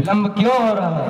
विलंब क्यों हो रहा है?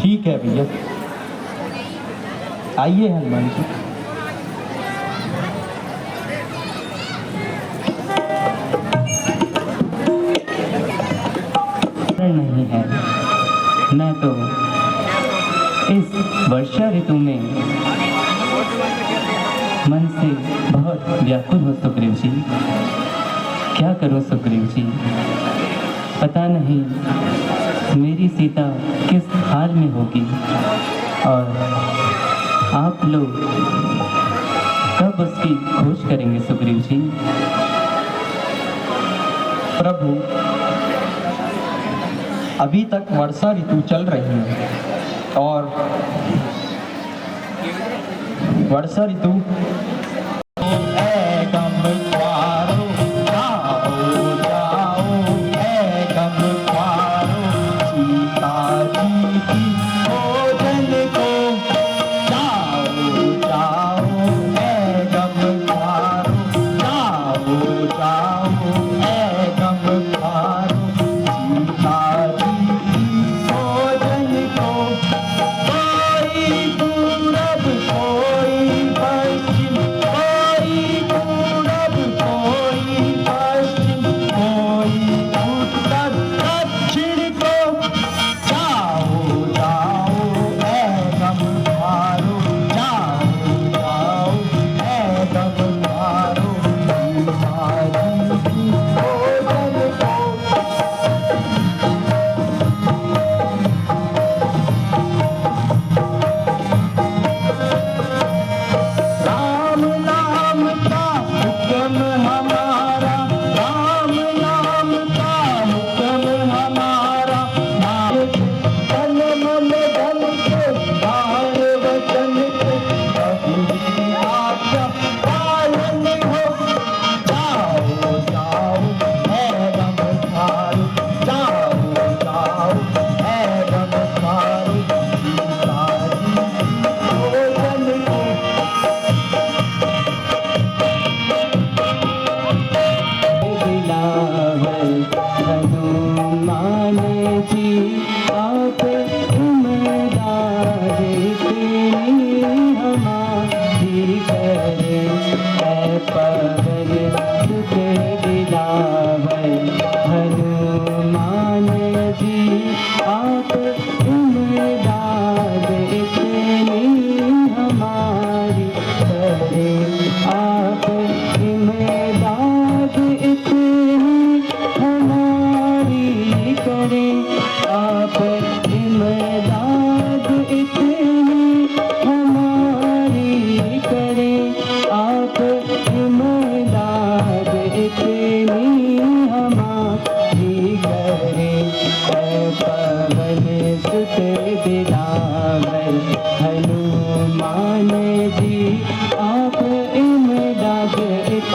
ठीक है भैया, आइए हनुमान जी। नहीं है, मैं तो इस वर्षा ऋतु में मन से बहुत व्याकुल हूँ सुग्रीव जी। क्या करूँ सुग्रीव जी, पता नहीं मेरी सीता किस हाल में होगी और आप लोग कब उसकी खोज करेंगे सुग्रीव जी? प्रभु, अभी तक वर्षा ऋतु चल रही है और वर्षा ऋतु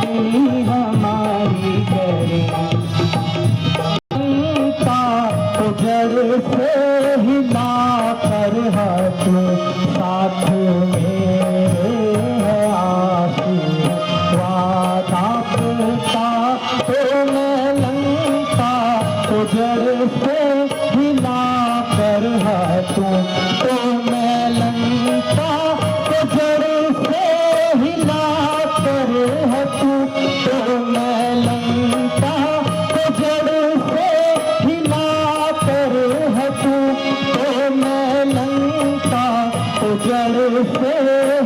अपनी हमारी करे। तो जड़ से हिला कर हाथ साथ मेरे है आशीर्वाद आपका। तो मैं लंका तो जड़ से हिला कर हाथों। तो मैं लंका तो जड़ से हिला कर हाथों। तो मैं लंका तो जड़ से हिला कर हाथों। तो मैं लंका तो जड़ से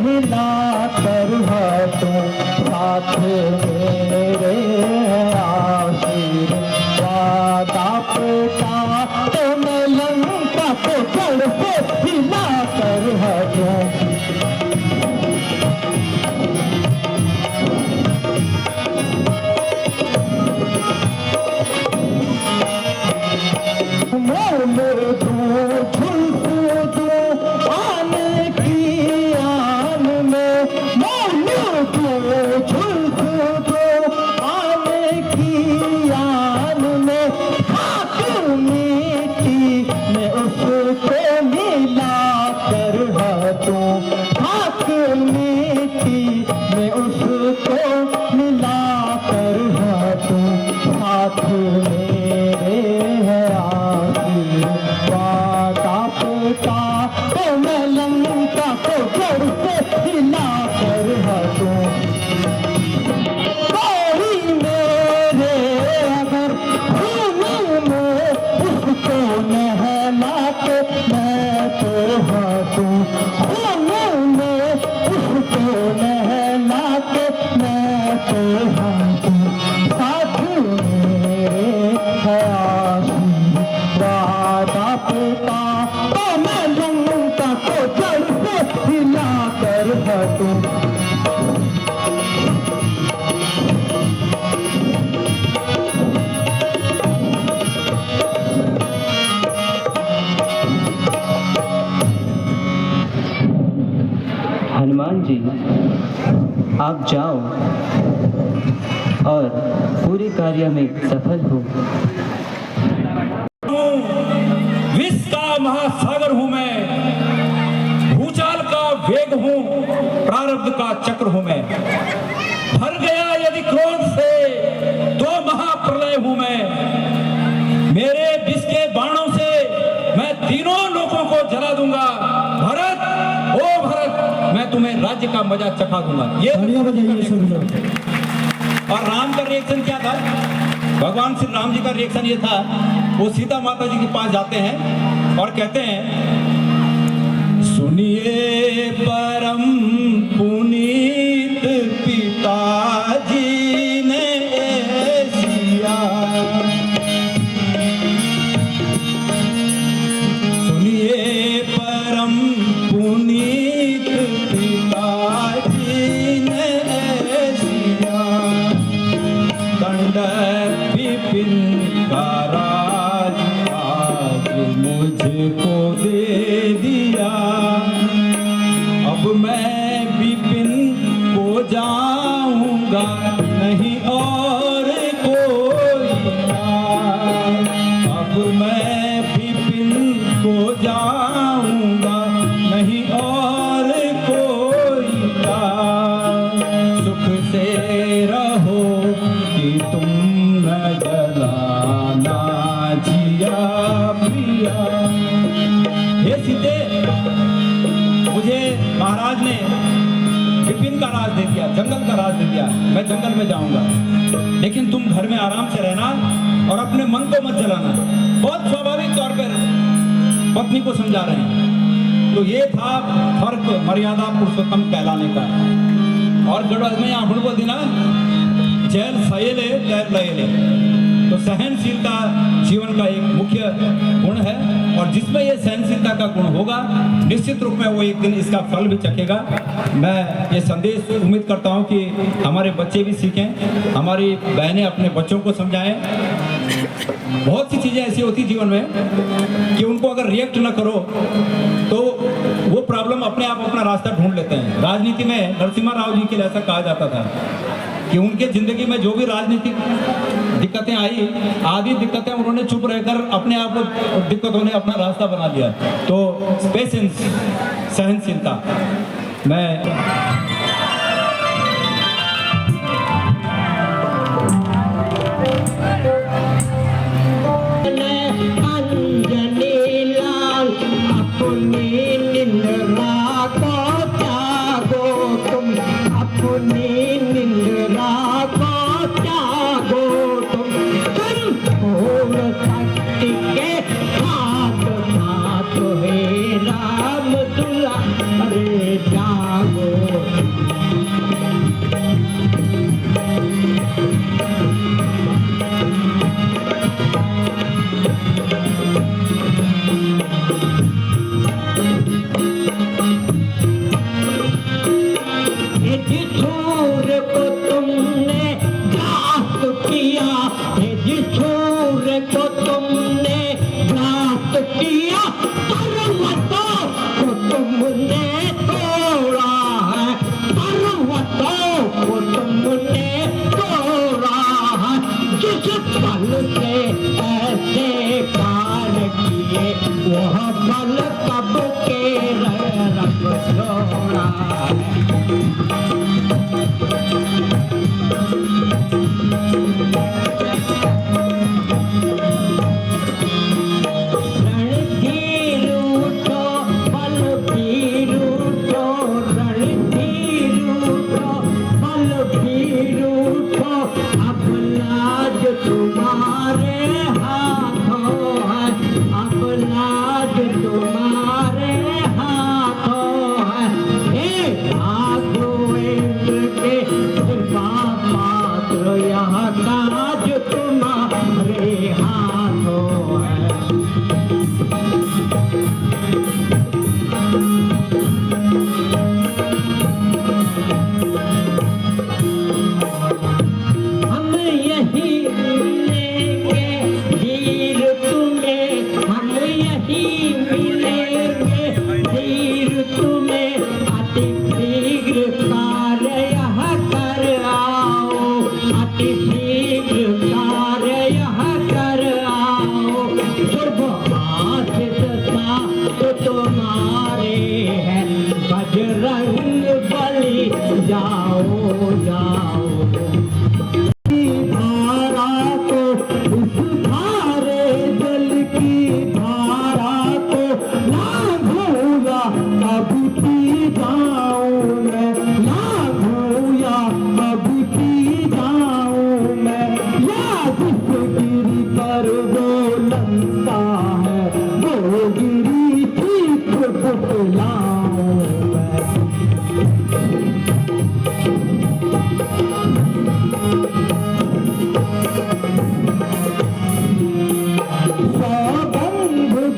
हिला कर हाथों साथ मेरे आशीर्वाद आपका। तो मैं लंका को जड़ से हिला कर हाथों। मोल दूं झुलस दूं आन की आन में। मोल दूं झुलस दूं आन की आन में। खाक मिट्टी में उसको मिला कर हाथों। खाक मिट्टी में उसको मिला कर हाथों साथ मेरे है आशीर्वाद आपका। तो मैं लंका को जड़ से हिला कर हाथों। कोई मेरे अगर खून में उसको नहला के मैं तो हाथों। खून में उसको नहला के मैं तो हाथों साथ मेरे है आशीर्वाद आपका। तो मैं लंका को जड़ से हिला कर हाथों। हनुमान जी आप जाओ और पूरे कार्य में सफल हो। विष का महासागर हूं मैं, भूचाल का वेग हूं, प्रारब्ध का चक्र हूं मैं। भर गया यदि क्रोध से तो महाप्रलय हूं मैं। मेरे विष के बाणों से मैं तीनों लोगों को जला दूंगा। भरत, ओ भरत, मैं तुम्हें राज्य का मजा चखा दूंगा। ये और राम का रिएक्शन क्या था? भगवान श्री राम जी का रिएक्शन ये था, वो सीता माता जी के पास जाते हैं और कहते हैं, सुनिए परम पुनीत पिताजी ने सिया। सुनिए परम पुनीत पिताजी ने सिया। दंड विपिन का राज आज मुझको दे दिया। अब मैं विपिन को जाऊंगा नहीं और कोई राज। अब मैं विपिन को जाऊंगा नहीं और कोई राज। सुख से रहो कि तुम न जलाना जिया प्रिया। हे सीते, मुझे महाराज ने विपिन का राज दे दिया, जंगल का राज दे दिया। मैं जंगल में जाऊंगा, लेकिन तुम घर में आराम से रहना और अपने मन को मत जलाना। बहुत स्वाभाविक तौर पर पत्नी को समझा रहे हैं। तो ये था फर्क मर्यादा पुरुषोत्तम कहलाने का। और गढ़वाल में यहाँ हुण बोल दी ना, जैल सहेले तैर लहेले। तो सहनशीलता जीवन का एक मुख्य गुण है, और जिसमें ये सहनशीलता का गुण होगा निश्चित रूप में वो एक दिन इसका फल भी चखेगा। मैं ये संदेश उम्मीद करता हूँ कि हमारे बच्चे भी सीखें, हमारी बहनें अपने बच्चों को समझाएं। बहुत सी चीज़ें ऐसी होती जीवन में कि उनको अगर रिएक्ट न करो तो वो प्रॉब्लम अपने आप अपना रास्ता ढूंढ लेते हैं। राजनीति में नरसिम्हा राव जी के लिए ऐसा कहा जाता था कि उनके जिंदगी में जो भी राजनीतिक दिक्कतें आई, आधी दिक्कतें उन्होंने चुप रहकर अपने आप को दिक्कतों ने अपना रास्ता बना लिया। तो पेशेंस, सहनशीलता, मैं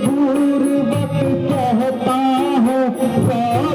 पूर्वक कहता हूँ